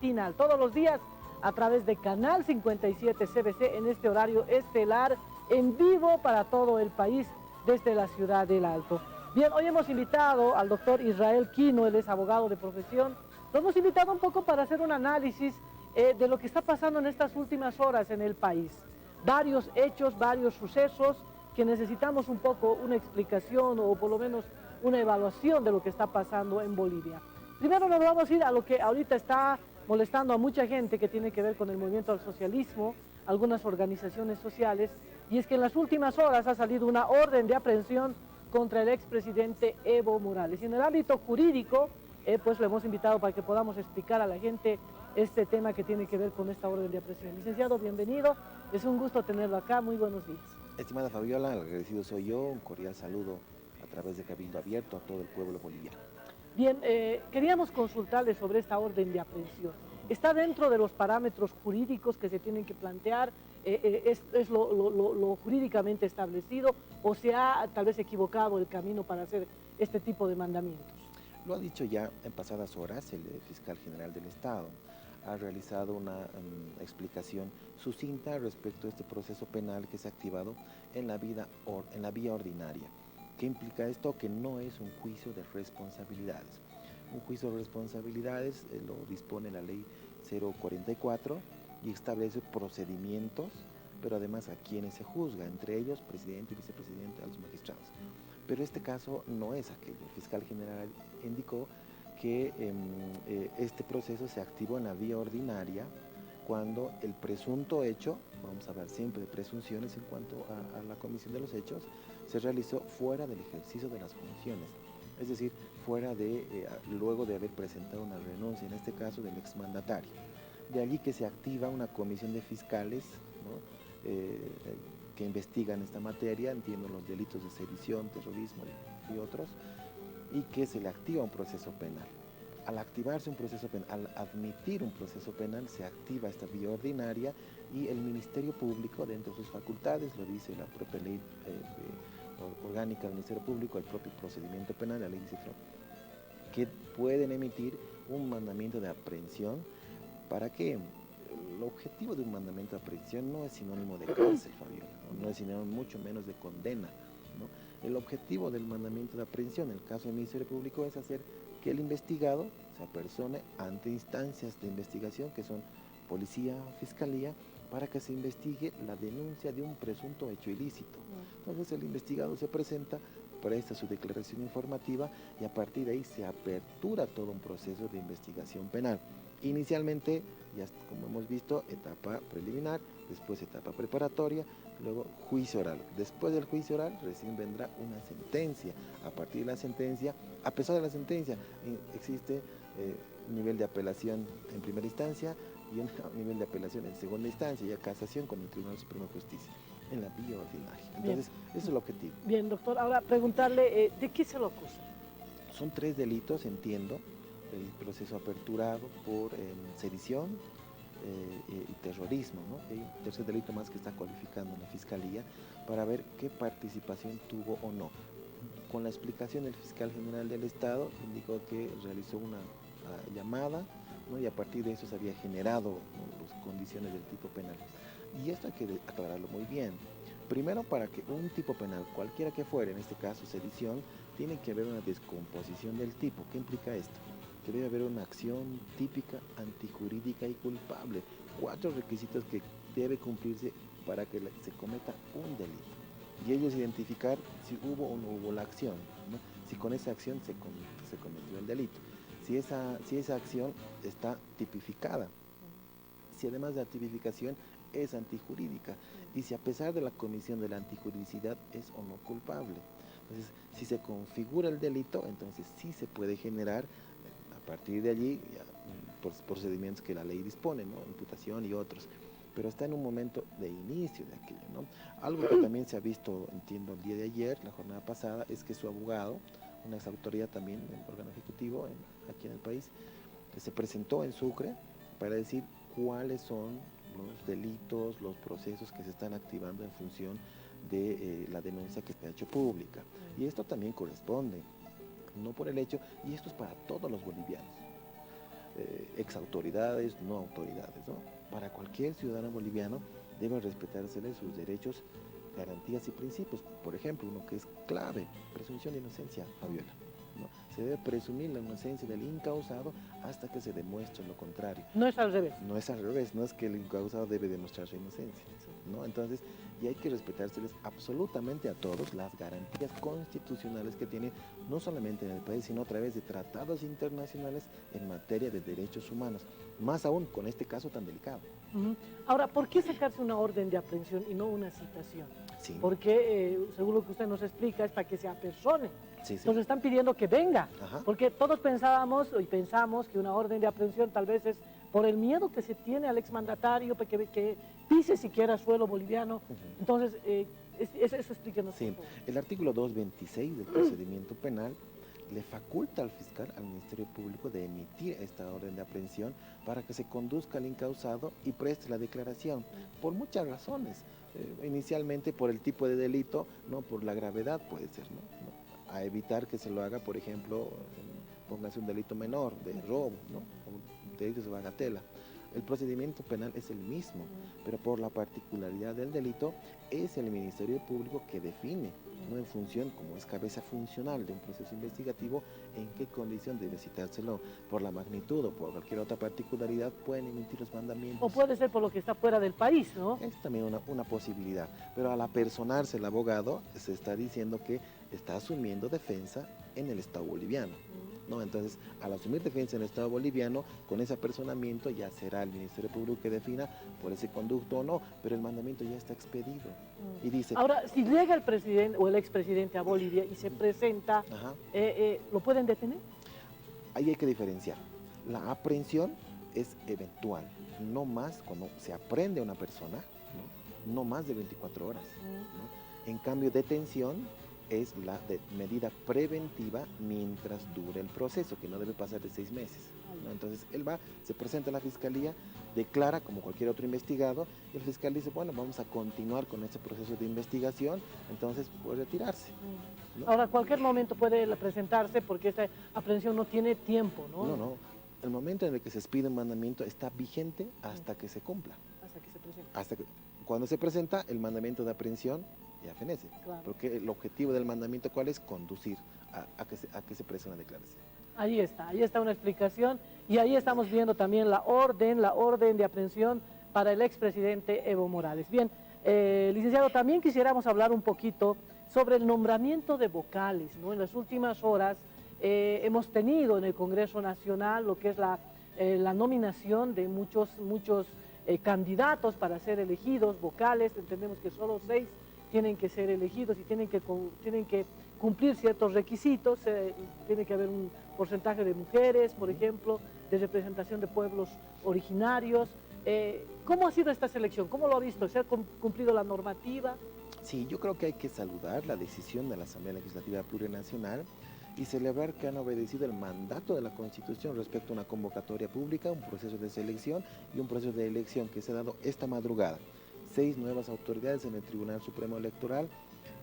matinal, todos los días a través de Canal 57 CBC en este horario estelar, en vivo para todo el país desde la ciudad del Alto. Bien, hoy hemos invitado al doctor Israel Quino, él es abogado de profesión. Lo hemos invitado un poco para hacer un análisis de lo que está pasando en estas últimas horas en el país. Varios hechos, varios sucesos que necesitamos un poco una explicación o por lo menos una evaluación de lo que está pasando en Bolivia. Primero nos vamos a ir a lo que ahorita está molestando a mucha gente que tiene que ver con el movimiento al socialismo, algunas organizaciones sociales, y es que en las últimas horas ha salido una orden de aprehensión contra el expresidente Evo Morales. Y en el ámbito jurídico, pues lo hemos invitado para que podamos explicar a la gente este tema que tiene que ver con esta orden de aprehensión. Licenciado, bienvenido, es un gusto tenerlo acá, muy buenos días. Estimada Fabiola, agradecido soy yo, un cordial saludo a través de Cabildo Abierto a todo el pueblo boliviano. Bien, queríamos consultarle sobre esta orden de aprehensión. ¿Está dentro de los parámetros jurídicos que se tienen que plantear? ¿Es lo jurídicamente establecido o se ha tal vez equivocado el camino para hacer este tipo de mandamientos? Lo ha dicho ya en pasadas horas el fiscal general del Estado. Ha realizado una explicación sucinta respecto a este proceso penal que se ha activado en la vía ordinaria. ¿Qué implica esto? Que no es un juicio de responsabilidades. Un juicio de responsabilidades lo dispone la ley 044 y establece procedimientos, pero además a quienes se juzga, entre ellos presidente y vicepresidente, a los magistrados. Pero este caso no es aquello. El fiscal general indicó que este proceso se activó en la vía ordinaria cuando el presunto hecho, vamos a hablar siempre de presunciones en cuanto a la comisión de los hechos, se realizó fuera del ejercicio de las funciones, es decir, fuera de, luego de haber presentado una renuncia, en este caso del exmandatario. De allí que se activa una comisión de fiscales, ¿no? Que investigan esta materia, entiendo los delitos de sedición, terrorismo y otros, y que se le activa un proceso penal. Al activarse un proceso penal, al admitir un proceso penal, se activa esta vía ordinaria y el Ministerio Público, dentro de sus facultades, lo dice la propia ley orgánica del Ministerio Público, el propio procedimiento penal, la ley dice que pueden emitir un mandamiento de aprehensión. ¿Para qué? El objetivo de un mandamiento de aprehensión no es sinónimo de cárcel, Fabiola, no es sinónimo mucho menos de condena, ¿no? El objetivo del mandamiento de aprehensión, en el caso del Ministerio Público, es hacer que el investigado se apersone ante instancias de investigación que son policía, fiscalía, para que se investigue la denuncia de un presunto hecho ilícito. Entonces el investigado se presenta, presta su declaración informativa y a partir de ahí se apertura todo un proceso de investigación penal. Inicialmente, ya como hemos visto, etapa preliminar, después etapa preparatoria, luego juicio oral. Después del juicio oral recién vendrá una sentencia. A partir de la sentencia, a pesar de la sentencia, existe un nivel de apelación en primera instancia y un nivel de apelación en segunda instancia y a casación con el Tribunal Supremo de Justicia en la vía ordinaria. Entonces, ese es el objetivo. Bien, doctor, ahora preguntarle, ¿de qué se lo acusa? Son 3 delitos, entiendo, el proceso aperturado por sedición y terrorismo, ¿no? Hay un tercer delito más que está cualificando la Fiscalía para ver qué participación tuvo o no. Con la explicación del fiscal general del Estado, indicó que realizó una llamada, ¿no? Y a partir de eso se había generado, ¿no?, las condiciones del tipo penal. Y esto hay que aclararlo muy bien. Primero, para que un tipo penal, cualquiera que fuera, en este caso sedición, tiene que haber una descomposición del tipo. ¿Qué implica esto? Que debe haber una acción típica, antijurídica y culpable. 4 requisitos que debe cumplirse para que se cometa un delito. Y ellos identificar si hubo o no hubo la acción, ¿no? Si con esa acción se cometió el delito, si esa acción está tipificada, si además de la tipificación es antijurídica y si a pesar de la comisión de la antijuridicidad es o no culpable. Entonces, si se configura el delito, entonces sí se puede generar a partir de allí procedimientos que la ley dispone, ¿no? Imputación y otros. Pero está en un momento de inicio de aquello, ¿no? Algo que también se ha visto, entiendo, el día de ayer, la jornada pasada, es que su abogado, una ex autoridad también del órgano ejecutivo aquí en el país, que se presentó en Sucre para decir cuáles son los delitos, los procesos que se están activando en función de la denuncia que se ha hecho pública. Y esto también corresponde, no por el hecho, y esto es para todos los bolivianos. ex autoridades, no autoridades, ¿no? Para cualquier ciudadano boliviano deben respetársele sus derechos, garantías y principios. Por ejemplo, uno que es clave, presunción de inocencia, Fabiola, ¿no? Se debe presumir la inocencia del incausado hasta que se demuestre lo contrario. No es al revés. No es al revés, no es que el incausado debe demostrar su inocencia, ¿no? Entonces, y hay que respetárseles absolutamente a todos las garantías constitucionales que tienen, no solamente en el país, sino a través de tratados internacionales en materia de derechos humanos, más aún con este caso tan delicado. Ahora, ¿por qué sacarse una orden de aprehensión y no una citación? Sí. Porque, según lo que usted nos explica, es para que se apersone. Sí, sí. Nos están pidiendo que venga, Ajá. porque todos pensábamos y pensamos que una orden de aprehensión tal vez es por el miedo que se tiene al exmandatario que pise siquiera suelo boliviano. Entonces, eso explíquenos. Sí, el artículo 226 del procedimiento penal le faculta al fiscal, al Ministerio Público, de emitir esta orden de aprehensión para que se conduzca al incausado y preste la declaración, por muchas razones. Inicialmente por el tipo de delito, no por la gravedad puede ser, ¿no? A evitar que se lo haga, por ejemplo, póngase un delito menor de robo, ¿no? O delitos de bagatela. El procedimiento penal es el mismo, pero por la particularidad del delito es el Ministerio Público que define, ¿no? En función, como es cabeza funcional de un proceso investigativo, en qué condición debe citárselo. Por la magnitud o por cualquier otra particularidad pueden emitir los mandamientos. O puede ser por lo que está fuera del país, ¿no? Es también una posibilidad, pero al apersonarse el abogado se está diciendo que está asumiendo defensa en el Estado boliviano, ¿no? Entonces, al asumir defensa en el Estado boliviano, con ese apersonamiento ya será el Ministerio Público que defina por ese conducto o no, pero el mandamiento ya está expedido. Y dice... Ahora, si llega el presidente o el expresidente a Bolivia y se presenta, ¿lo pueden detener? Ahí hay que diferenciar. La aprehensión es eventual, no más cuando se aprende a una persona, no más de 24 horas, ¿no? En cambio, detención es la medida preventiva mientras dure el proceso, que no debe pasar de 6 meses, ¿no? Entonces él va, se presenta a la fiscalía, declara como cualquier otro investigado, y el fiscal dice, bueno, vamos a continuar con este proceso de investigación, entonces puede retirarse, ¿no? Ahora, cualquier momento puede presentarse porque esta aprehensión no tiene tiempo, ¿no? No, el momento en el que se expide un mandamiento está vigente hasta que se cumpla. Hasta que se presente. Cuando se presenta, el mandamiento de aprehensión ya fenece, Claro. Porque el objetivo del mandamiento, ¿cuál es? Conducir a que se preste una declaración. Ahí está una explicación, y ahí estamos viendo también la orden de aprehensión para el expresidente Evo Morales. Bien, licenciado, también quisiéramos hablar un poquito sobre el nombramiento de vocales, ¿no? En las últimas horas hemos tenido en el Congreso Nacional lo que es la nominación de muchos candidatos para ser elegidos vocales. Entendemos que solo 6 tienen que ser elegidos y tienen que cumplir ciertos requisitos. Tiene que haber un porcentaje de mujeres, por ejemplo, de representación de pueblos originarios. ¿Cómo ha sido esta selección? ¿Cómo lo ha visto? ¿Se ha cumplido la normativa? Sí, yo creo que hay que saludar la decisión de la Asamblea Legislativa Plurinacional y celebrar que han obedecido el mandato de la Constitución respecto a una convocatoria pública, un proceso de selección y un proceso de elección que se ha dado esta madrugada. 6 nuevas autoridades en el Tribunal Supremo Electoral,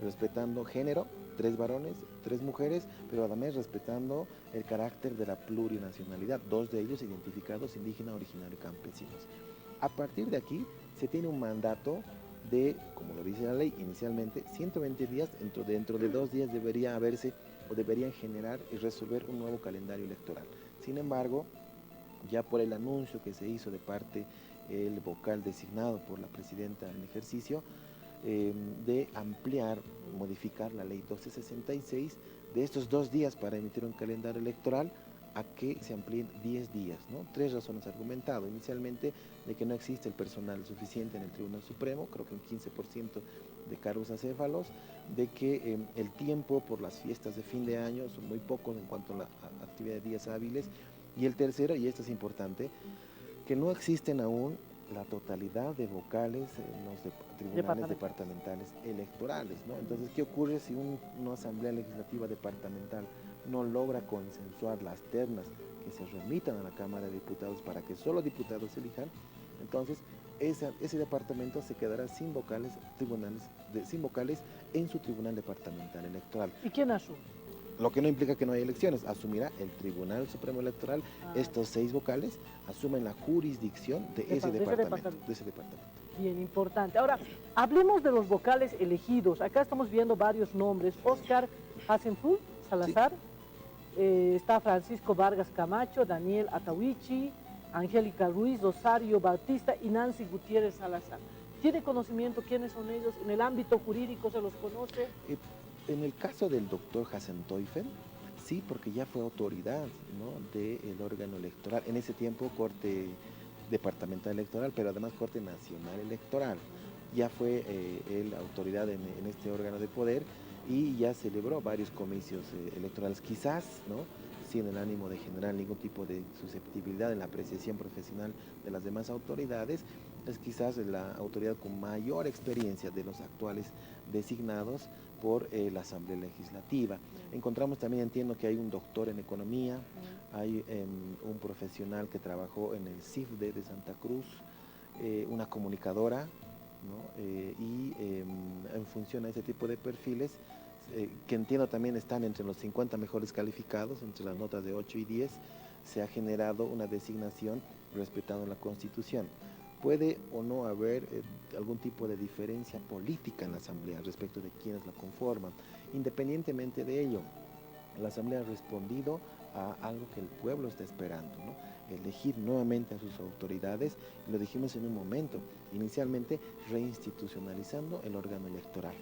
respetando género, 3 varones, 3 mujeres, pero además respetando el carácter de la plurinacionalidad, 2 de ellos identificados indígena, originario y campesinos. A partir de aquí se tiene un mandato de, como lo dice la ley, inicialmente 120 días, dentro de 2 días debería haberse o deberían generar y resolver un nuevo calendario electoral. Sin embargo, ya por el anuncio que se hizo de parte el vocal designado por la presidenta en ejercicio, de ampliar, modificar la ley 1266 de estos 2 días para emitir un calendario electoral a que se amplíen 10 días, ¿no? 3 razones argumentado. Inicialmente, de que no existe el personal suficiente en el Tribunal Supremo, creo que un 15% de cargos acéfalos, de que el tiempo por las fiestas de fin de año son muy pocos en cuanto a la actividad de días hábiles, y el tercero, y esto es importante, que no existen aún la totalidad de vocales en los tribunales departamentales electorales, ¿no? Entonces, ¿qué ocurre si una asamblea legislativa departamental no logra consensuar las ternas que se remitan a la Cámara de Diputados para que solo diputados elijan? Entonces, ese departamento se quedará sin vocales, sin vocales en su tribunal departamental electoral. ¿Y quién asume? lo que no implica que no haya elecciones. Asumirá el Tribunal Supremo Electoral, estos 6 vocales asumen la jurisdicción de ese departamento. Bien importante. Ahora, hablemos de los vocales elegidos. Acá estamos viendo varios nombres. Oscar Hasenfeld Salazar, sí. Está Francisco Vargas Camacho, Daniel Atahuichi, Angélica Ruiz, Rosario Bautista y Nancy Gutiérrez Salazar. ¿Tiene conocimiento quiénes son ellos? ¿En el ámbito jurídico se los conoce? En el caso del doctor Hasenteufel, sí, porque ya fue autoridad, ¿no?, del órgano electoral. En ese tiempo, Corte Departamental Electoral, pero además Corte Nacional Electoral. Ya fue él autoridad en este órgano de poder y ya celebró varios comicios electorales. Quizás, ¿no?, sin el ánimo de generar ningún tipo de susceptibilidad en la apreciación profesional de las demás autoridades, es quizás la autoridad con mayor experiencia de los actuales designados por la Asamblea Legislativa. Encontramos también, entiendo que hay un doctor en economía, hay un profesional que trabajó en el CIFDE de Santa Cruz, una comunicadora, ¿no?, y en función a ese tipo de perfiles, que entiendo también están entre los 50 mejores calificados, entre las notas de 8 y 10, se ha generado una designación respetando la Constitución. Puede o no haber algún tipo de diferencia política en la Asamblea respecto de quienes la conforman. Independientemente de ello, la Asamblea ha respondido a algo que el pueblo está esperando, ¿no?, elegir nuevamente a sus autoridades, y lo dijimos en un momento, inicialmente reinstitucionalizando el órgano electoral,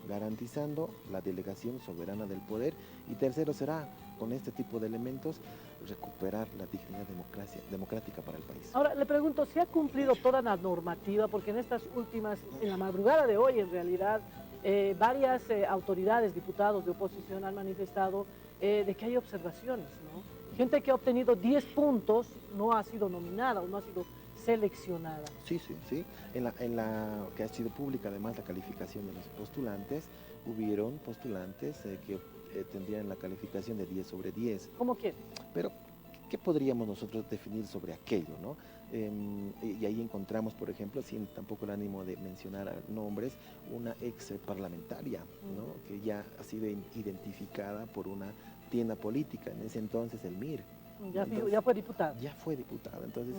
garantizando la delegación soberana del poder, y tercero será, con este tipo de elementos, recuperar la dignidad democrática para el país. Ahora, le pregunto, ¿se ha cumplido toda la normativa? Porque en estas últimas, en la madrugada de hoy, en realidad, varias autoridades, diputados de oposición han manifestado de que hay observaciones, ¿no? Gente que ha obtenido 10 puntos no ha sido nominada o no ha sido seleccionada. Sí. En la que ha sido pública, además, la calificación de los postulantes, hubieron postulantes que tendrían la calificación de 10 sobre 10. ¿Cómo quién? Pero, ¿qué podríamos nosotros definir sobre aquello, no? Y ahí encontramos, por ejemplo, sin tampoco el ánimo de mencionar nombres, una ex parlamentaria, ¿no?, que ya ha sido identificada por una tienda política, en ese entonces el MIR. Ya fue diputada. Ya fue diputada, entonces...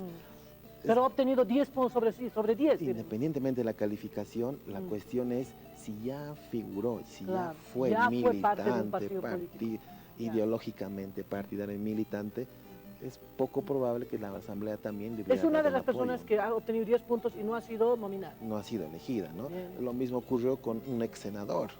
Pero ha obtenido 10 puntos sobre 10. Independientemente de la calificación, la cuestión es si ya figuró, si claro, ya fue militante, ideológicamente partidario y militante, es poco probable que la Asamblea también debiera... Es una de las apoyo. personas que ha obtenido 10 puntos y no ha sido nominada. No ha sido elegida, ¿no? Bien. Lo mismo ocurrió con un ex senador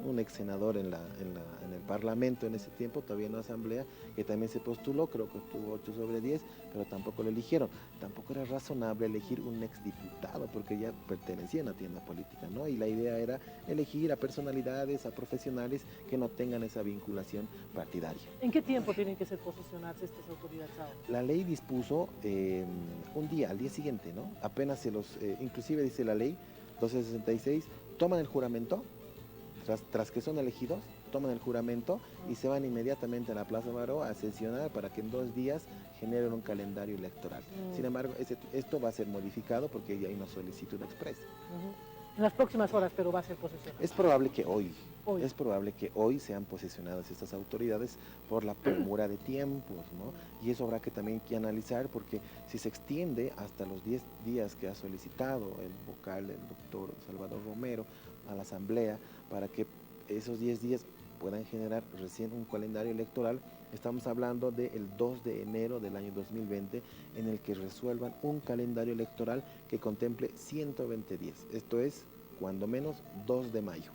en el Parlamento en ese tiempo, todavía no Asamblea, que también se postuló, creo que obtuvo 8 sobre 10, pero tampoco lo eligieron. Tampoco era razonable elegir un ex diputado, porque ya pertenecía a una tienda política, ¿no? Y la idea era elegir a personalidades, a profesionales que no tengan esa vinculación partidaria. ¿En qué tiempo tienen que ser posicionarse estas autoridades ahora? La ley dispuso un día, al día siguiente, ¿no? Apenas inclusive dice la ley 1266, toman el juramento, tras que son elegidos, toman el juramento y se van inmediatamente a la Plaza Baró a sesionar para que en 2 días generen un calendario electoral. Sin embargo, esto va a ser modificado porque ya hay una solicitud expresa. En las próximas horas, pero va a ser posesionado. Es probable que hoy sean posesionadas estas autoridades por la premura de tiempos, ¿no? Y eso habrá que también analizar, porque si se extiende hasta los 10 días que ha solicitado el vocal, el doctor Salvador Romero, a la Asamblea, para que esos 10 días puedan generar recién un calendario electoral, estamos hablando del 2 de enero del año 2020, en el que resuelvan un calendario electoral que contemple 120 días. Esto es, cuando menos, 2 de mayo.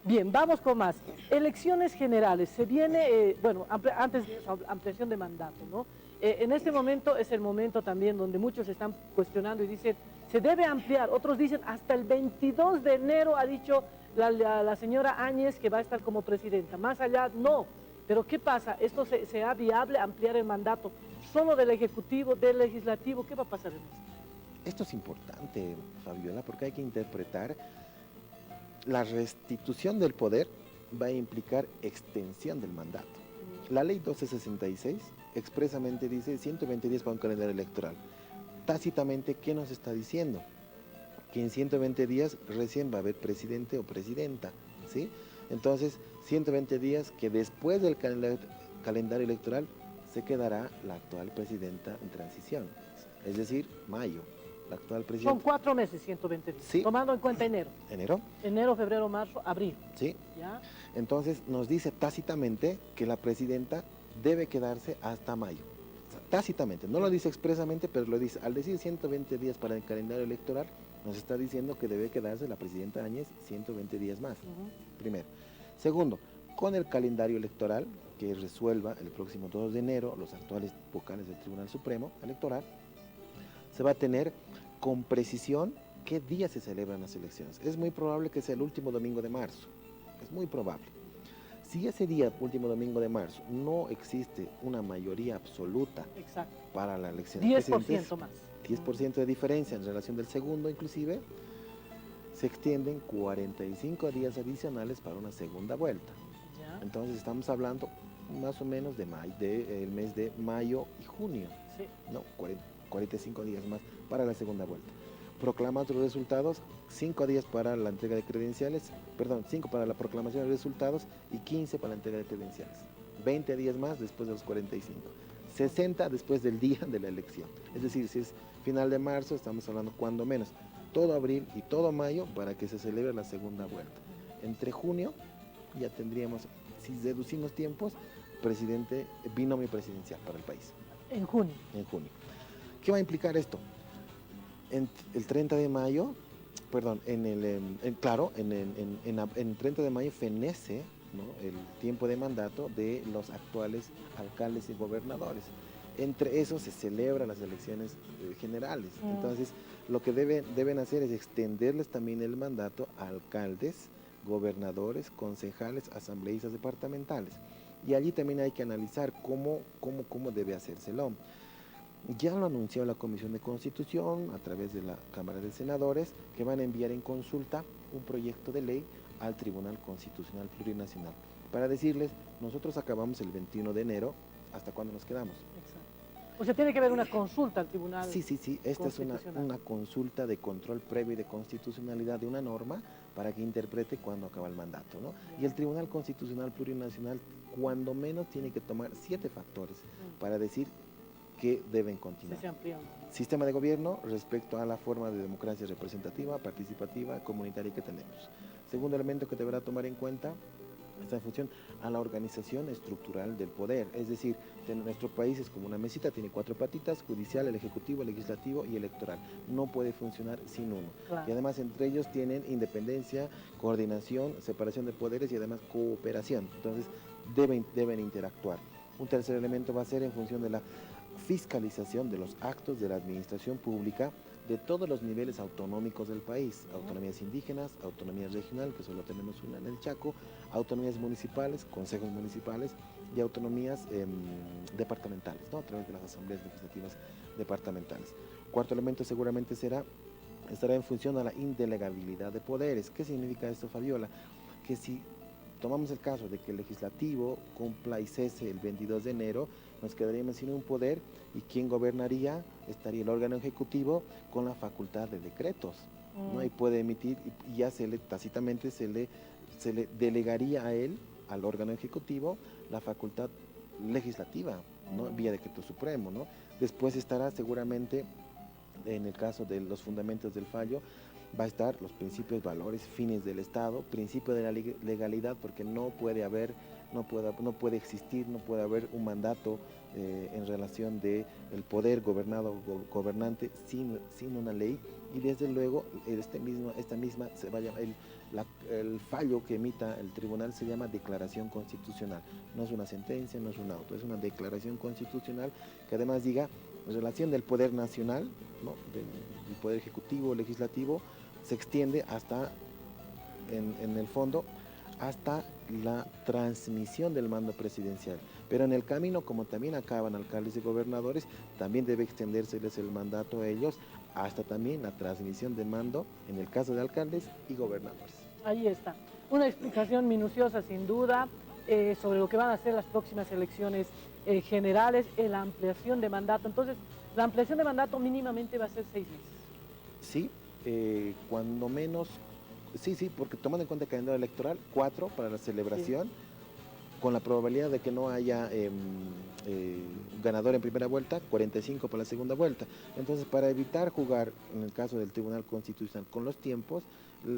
Bien, vamos con más. Elecciones generales. Se viene, antes de eso, ampliación de mandato, ¿no? En este momento es el momento también donde muchos están cuestionando y dicen, se debe ampliar. Otros dicen, hasta el 22 de enero ha dicho la señora Áñez que va a estar como presidenta. Más allá, no. Pero ¿qué pasa? ¿Esto será viable ampliar el mandato solo del Ejecutivo, del Legislativo? ¿Qué va a pasar en esto? Esto es importante, Fabiola, porque hay que interpretar la restitución del poder va a implicar extensión del mandato. La ley 1266 expresamente dice 120 días para un calendario electoral. Tácitamente, ¿qué nos está diciendo? Que en 120 días recién va a haber presidente o presidenta, ¿sí? Entonces, 120 días que después del calendario electoral se quedará la actual presidenta en transición, es decir, mayo. La actual presidenta. Son 4 meses, 120 días, sí. Tomando en cuenta enero. Enero, febrero, marzo, abril. Sí. ¿Ya? Entonces nos dice tácitamente que la presidenta debe quedarse hasta mayo. Tácitamente, no lo dice expresamente, pero lo dice. Al decir 120 días para el calendario electoral, nos está diciendo que debe quedarse la presidenta Áñez 120 días más. Primero. Segundo, con el calendario electoral que resuelva el próximo 2 de enero los actuales vocales del Tribunal Supremo Electoral, se va a tener con precisión qué día se celebran las elecciones. Es muy probable que sea el último domingo de marzo, es muy probable. Si ese día, último domingo de marzo, no existe una mayoría absoluta para la elección de 10% más. 10% de diferencia en relación del segundo inclusive, se extienden 45 días adicionales para una segunda vuelta. ¿Ya? Entonces estamos hablando más o menos del mes de mayo y junio. Sí. No, 45 días más para la segunda vuelta. Proclama otros resultados, 5 días para la entrega de credenciales, 5 para la proclamación de resultados y 15 para la entrega de credenciales. 20 días más después de los 45. 60 después del día de la elección. Es decir, si es final de marzo, estamos hablando cuando menos todo abril y todo mayo para que se celebre la segunda vuelta. Entre junio ya tendríamos, si deducimos tiempos, binomio presidencial para el país. En junio. En junio. ¿Qué va a implicar esto? El 30 de mayo, en 30 de mayo fenece, ¿no?, el tiempo de mandato de los actuales alcaldes y gobernadores. Entre esos se celebran las elecciones generales. Entonces, lo que deben hacer es extenderles también el mandato a alcaldes, gobernadores, concejales, asambleístas departamentales. Y allí también hay que analizar cómo debe hacérselo. Ya lo anunció la Comisión de Constitución a través de la Cámara de Senadores, que van a enviar en consulta un proyecto de ley al Tribunal Constitucional Plurinacional para decirles, nosotros acabamos el 21 de enero, ¿hasta cuándo nos quedamos? Exacto. O sea, tiene que haber una consulta al Tribunal. Sí, esta es una consulta de control previo y de constitucionalidad de una norma para que interprete cuándo acaba el mandato, ¿no? Y el Tribunal Constitucional Plurinacional, cuando menos, tiene que tomar 7 factores para decir que deben continuar. Sistema de gobierno respecto a la forma de democracia representativa, participativa, comunitaria que tenemos. Segundo elemento que deberá tomar en cuenta está en función a la organización estructural del poder, es decir, nuestro país es como una mesita, tiene 4 patitas: judicial, el ejecutivo, el legislativo y electoral. No puede funcionar sin uno. Claro. Y además entre ellos tienen independencia, coordinación, separación de poderes y además cooperación. Entonces deben interactuar. Un tercer elemento va a ser en función de la fiscalización de los actos de la administración pública de todos los niveles autonómicos del país: autonomías indígenas, autonomía regional, que solo tenemos una en el Chaco, autonomías municipales, consejos municipales y autonomías departamentales, ¿no?, a través de las asambleas legislativas departamentales. Cuarto elemento seguramente estará en función a la indelegabilidad de poderes. ¿Qué significa esto, Fabiola? Que si tomamos el caso de que el legislativo cumpla y cese el 22 de enero, nos quedaríamos sin un poder, y ¿quién gobernaría? Estaría el órgano ejecutivo con la facultad de decretos, ¿no? Y puede emitir, y ya tácitamente se le delegaría a él, al órgano ejecutivo, la facultad legislativa, ¿no?, vía decreto supremo, ¿no? Después estará seguramente, en el caso de los fundamentos del fallo, va a estar los principios, valores, fines del Estado, principio de la legalidad, porque no puede existir un mandato en relación de el poder gobernado o gobernante sin una ley. Y desde luego el fallo que emita el tribunal se llama declaración constitucional. No es una sentencia, no es un auto, es una declaración constitucional que además diga en relación del poder nacional, ¿no?, del poder ejecutivo, legislativo, se extiende hasta, en el fondo, hasta la transmisión del mando presidencial. Pero en el camino, como también acaban alcaldes y gobernadores, también debe extendérseles el mandato a ellos hasta también la transmisión de mando en el caso de alcaldes y gobernadores. Ahí está. Una explicación minuciosa, sin duda, sobre lo que van a ser las próximas elecciones generales, la ampliación de mandato. Entonces, la ampliación de mandato mínimamente va a ser 6 meses. Sí, cuando menos Sí, porque tomando en cuenta el calendario electoral, 4 para la celebración, con la probabilidad de que no haya ganador en primera vuelta, 45 para la segunda vuelta. Entonces, para evitar jugar, en el caso del Tribunal Constitucional, con los tiempos,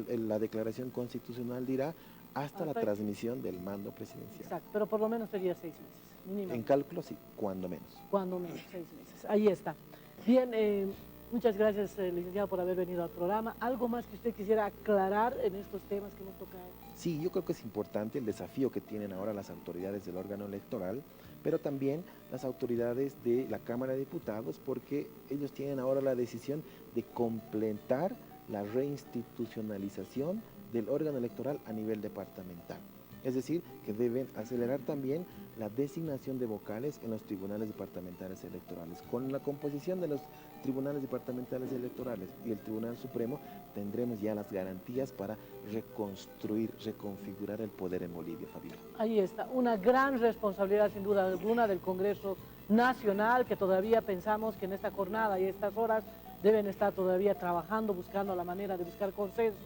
la declaración constitucional dirá hasta la transmisión del mando presidencial. Exacto, pero por lo menos sería 6 meses, mínimo. En cálculo, sí, cuando menos. Cuando menos, 6 meses. Ahí está. Bien, muchas gracias, licenciado, por haber venido al programa. ¿Algo más que usted quisiera aclarar en estos temas que hemos tocado? Sí, yo creo que es importante el desafío que tienen ahora las autoridades del órgano electoral, pero también las autoridades de la Cámara de Diputados, porque ellos tienen ahora la decisión de completar la reinstitucionalización del órgano electoral a nivel departamental. Es decir, que deben acelerar también la designación de vocales en los tribunales departamentales electorales. Con la composición de los tribunales departamentales electorales y el Tribunal Supremo, tendremos ya las garantías para reconstruir, reconfigurar el poder en Bolivia, Fabiola. Ahí está, una gran responsabilidad sin duda alguna del Congreso Nacional, que todavía pensamos que en esta jornada y estas horas deben estar todavía trabajando, buscando la manera de buscar consensos,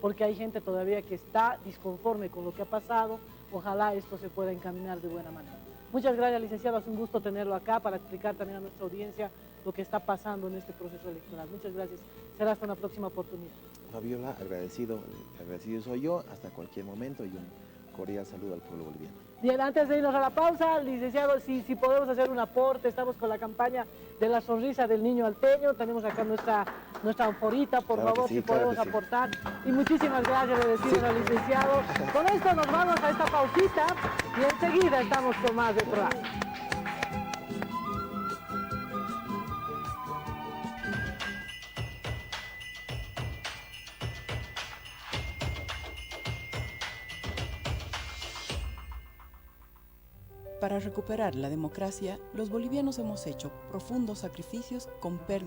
porque hay gente todavía que está disconforme con lo que ha pasado. Ojalá esto se pueda encaminar de buena manera. Muchas gracias, licenciado, es un gusto tenerlo acá para explicar también a nuestra audiencia lo que está pasando en este proceso electoral. Muchas gracias, será hasta una próxima oportunidad. Fabiola, agradecido soy yo, hasta cualquier momento, y un cordial saludo al pueblo boliviano. Bien, antes de irnos a la pausa, licenciado, si podemos hacer un aporte, estamos con la campaña de la sonrisa del niño alteño, tenemos acá nuestra anforita, por Claro favor, sí, si podemos claro aportar. Y muchísimas gracias, le decimos al licenciado. Con esto nos vamos a esta pausita y enseguida estamos con más del programa. Para recuperar la democracia, los bolivianos hemos hecho profundos sacrificios con pérdidas